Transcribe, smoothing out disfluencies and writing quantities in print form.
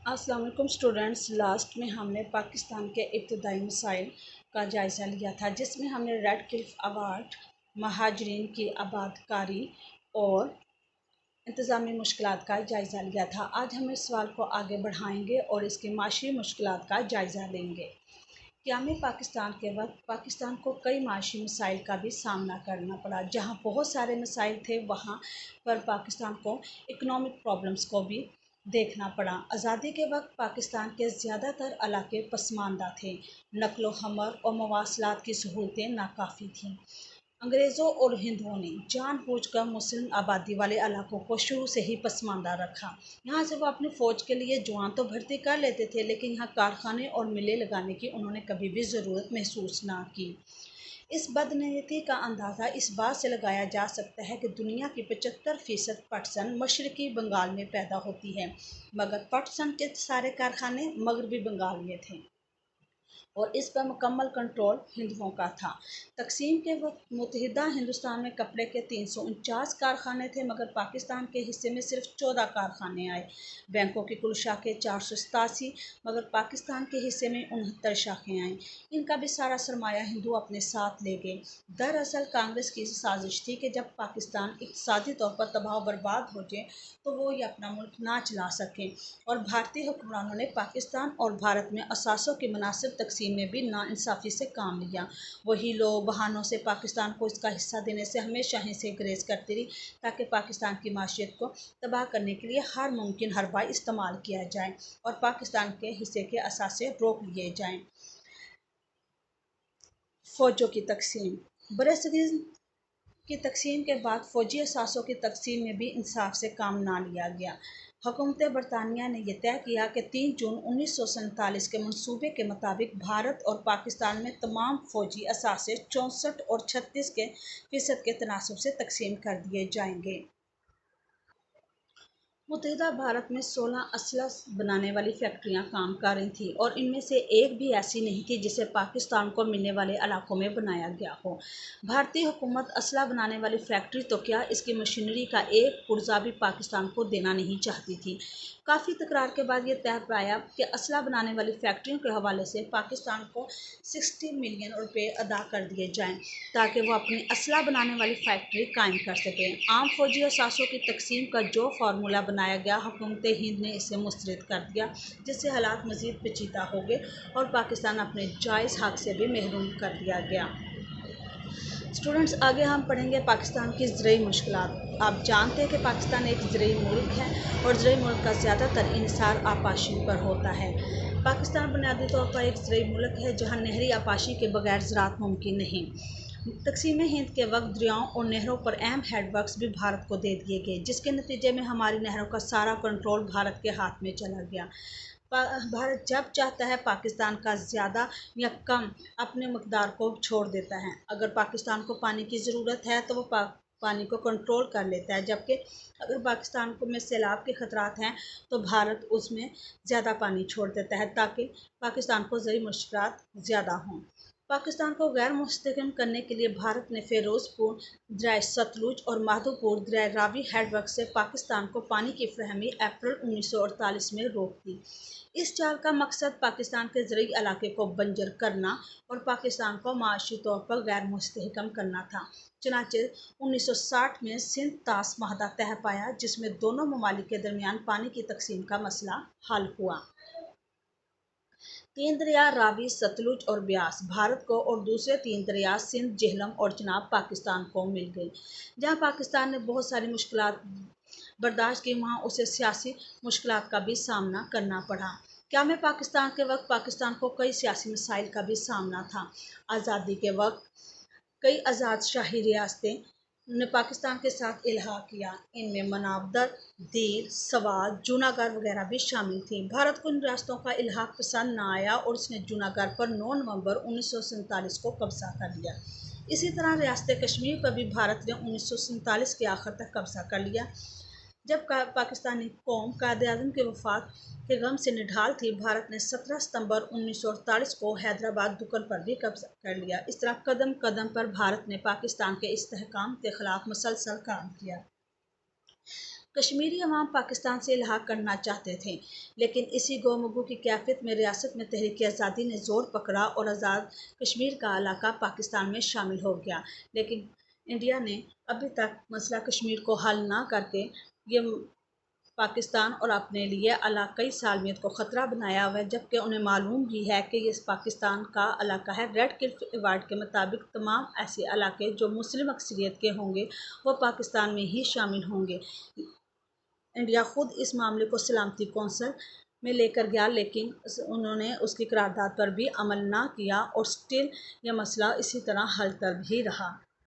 अस्सलाम वालेकुम students. Last में हमने पाकिस्तान के इब्तदाई मसाइल का जायज़ा लिया था, जिसमें हमने रेड क्लिफ अवार्ड, महाजरीन की आबादकारी और इंतज़ामी मुश्किलात का जायज़ा लिया था। आज हम इस सवाल को आगे बढ़ाएंगे और इसकी माशी मुश्किलात का जायज़ा लेंगे। क़याम पाकिस्तान के वक्त पाकिस्तान को कई माशी मसाइल का भी सामना करना पड़ा। जहाँ बहुत सारे मसाइल थे, वहाँ पर पाकिस्तान को इकनॉमिक प्रॉब्लम्स को भी देखना पड़ा। आज़ादी के वक्त पाकिस्तान के ज़्यादातर इलाके पसमानदा थे। नकलो हमल और मवासलात की सहूलतें नाकाफ़ी थीं। अंग्रेज़ों और हिंदुओं ने जानबूझकर मुस्लिम आबादी वाले इलाकों को शुरू से ही पसमानदा रखा। यहाँ से वो अपनी फ़ौज के लिए जवान तो भर्ती कर लेते थे, लेकिन यहाँ कारखाने और मिलें लगाने की उन्होंने कभी भी ज़रूरत महसूस ना की। इस बदनीयती का अंदाज़ा इस बात से लगाया जा सकता है कि दुनिया की 75% पटसन मशरकी बंगाल में पैदा होती है, मगर पटसन के सारे कारखाने मगरबी बंगाल में थे और इस पर मुकम्मल कंट्रोल हिंदुओं का था। तकसीम के वक्त मुत्तहिदा हिंदुस्तान में कपड़े के 349 कारखाने थे, मगर पाकिस्तान के हिस्से में सिर्फ 14 कारखाने आए। बैंकों की कुल शाखें 487, मगर पाकिस्तान के हिस्से में 69 शाखें आईं। इनका भी सारा सरमाया हिंदू अपने साथ ले गए। दरअसल कांग्रेस की साजिश थी कि जब पाकिस्तान इक़्तिसादी तौर पर तबाह बर्बाद हो जाए तो वो ये अपना मुल्क ना चला सकें, और भारतीय हुक्मरानों ने पाकिस्तान और भारत में असासों की मुनासिब तकसीम में भी नाइंसाफ़ी से काम लिया। वही लोग बहानों से पाकिस्तान को इसका हिस्सा देने से हमेशा ही से गुरेज करती रही, ताकि पाकिस्तान की माशियत को तबाह करने के लिए हर मुमकिन हरबा इस्तेमाल किया जाए और पाकिस्तान के हिस्से के असासे रोक लिए जाएँ। फ़ौजों की तकसीम। बरसगीर की तकसीम के बाद फ़ौजी असासों की तकसीम में भी इंसाफ से काम ना लिया गया। हुकूमत बरतानिया ने यह तय किया कि 3 जून 1947 के मंसूबे के मुताबिक भारत और पाकिस्तान में तमाम फ़ौजी असासे 64 और 36% के तनासब से तकसीम कर दिए जाएंगे। मुत्तहिदा भारत में 16 असला बनाने वाली फैक्ट्रियां काम कर रही थीं, और इनमें से एक भी ऐसी नहीं थी जिसे पाकिस्तान को मिलने वाले इलाकों में बनाया गया हो। भारतीय हुकूमत असला बनाने वाली फैक्ट्री तो क्या, इसकी मशीनरी का एक पुर्जा भी पाकिस्तान को देना नहीं चाहती थी। काफ़ी तकरार के बाद ये तय पाया कि असला बनाने वाली फैक्ट्रियों के हवाले से पाकिस्तान को 60 मिलियन रुपये अदा कर दिए जाएँ, ताकि वो अपनी असला बनाने वाली फैक्ट्री कायम कर सकें। आम फौजी असासों की तकसीम का जो फार्मूला बनाया गया, हुकूमत हिंद ने इसे मुस्तरद कर दिया, जिससे हालात मज़ीद पेचीदा हो गए और पाकिस्तान अपने जायज़ हक़ से भी महरूम कर दिया गया। स्टूडेंट्स, आगे हम पढ़ेंगे पाकिस्तान की ज़रई मुश्किलात। आप जानते हैं कि पाकिस्तान एक ज़रई मुल्क है और ज़रई मुल्क का ज़्यादातर इन्हिसार आपाशी पर होता है। पाकिस्तान बुनियादी तौर पर एक ज़रई मुल्क है जहाँ नहरी आपाशी के बगैर ज़राअत मुमकिन नहीं। तकसीम हिंद के वक्त दरियाओं और नहरों पर अहम हेडवर्क्स भी भारत को दे दिए गए, जिसके नतीजे में हमारी नहरों का सारा कंट्रोल भारत के हाथ में चला गया। भारत जब चाहता है पाकिस्तान का ज़्यादा या कम अपने मकदार को छोड़ देता है। अगर पाकिस्तान को पानी की ज़रूरत है तो वो पानी को कंट्रोल कर लेता है, जबकि अगर पाकिस्तान को में सैलाब के ख़तरात हैं तो भारत उसमें ज़्यादा पानी छोड़ देता है, ताकि पाकिस्तान को ज़रूरी मुश्किलात ज़्यादा हों। पाकिस्तान को गैर मुस्तहकम करने के लिए भारत ने फ़िरोज़पुर दरियाए सतलुज और माधोपुर दरियाए रावी हेडवर्क से पाकिस्तान को पानी की फ़राहमी अप्रैल 1948 में रोक दी। इस चाल का मकसद पाकिस्तान के ज़रई इलाके को बंजर करना और पाकिस्तान को माशी तौर पर गैर मुस्तहकम करना था। चुनांचे 1960 में सिंध तास माहदा तय पाया, जिसमें दोनों ममालिक के दरमियान पानी की तकसीम का मसला हल हुआ। 3 दरिया रावी, सतलुज और ब्यास भारत को और दूसरे 3 दरिया सिंध, झेलम और चनाब पाकिस्तान को मिल गई। जहाँ पाकिस्तान ने बहुत सारी मुश्किलात बर्दाश्त की, वहाँ उसे सियासी मुश्किलात का भी सामना करना पड़ा। क्या में पाकिस्तान के वक्त पाकिस्तान को कई सियासी मसाइल का भी सामना था। आज़ादी के वक्त कई आज़ाद शाही रियासतें ने पाकिस्तान के साथ इल्हाक किया। इनमें मनाबदर, दीर, सवात, जूनागढ़ वगैरह भी शामिल थी। भारत को इन रियासतों का इल्हाक पसंद न आया और उसने जूनागढ़ पर 9 नवंबर 1947 को कब्जा कर लिया। इसी तरह रियासत कश्मीर पर भी भारत ने 1947 के आखिर तक कब्जा कर लिया। जब पाकिस्तानी कौम कायद-ए-आज़म की वफ़ात के गम से निढाल थी, भारत ने 17 सितंबर 1948 को हैदराबाद दुकन पर भी कब्जा कर लिया। इस तरह कदम कदम पर भारत ने पाकिस्तान के इस्तेहकाम के ख़िलाफ़ मुसलसल काम किया। کشمیری عوام پاکستان سے الحاق کرنا چاہتے تھے، لیکن اسی گو مگو کی کیفیت میں ریاست میں تحریک آزادی نے زور پکڑا اور آزاد کشمیر کا علاقہ پاکستان میں شامل ہو گیا۔ لیکن انڈیا نے ابھی تک مسئلہ کشمیر کو حل نہ کر کے یہ پاکستان اور اپنے لیے علاقائی سالمیت کو خطرہ بنایا ہوا ہے، جبکہ انہیں معلوم بھی ہے کہ یہ پاکستان کا علاقہ ہے۔ ریڈ کلف ایوارڈ کے مطابق تمام ایسے علاقے جو مسلم اکثریت کے ہوں گے وہ پاکستان میں ہی شامل ہوں گے۔ انڈیا خود اس معاملے کو سلامتی کونسل میں لے کر گیا، لیکن انہوں نے اس کی قرارداد پر بھی عمل نہ کیا اور اسٹل یہ مسئلہ اسی طرح حل طلب ہی رہا۔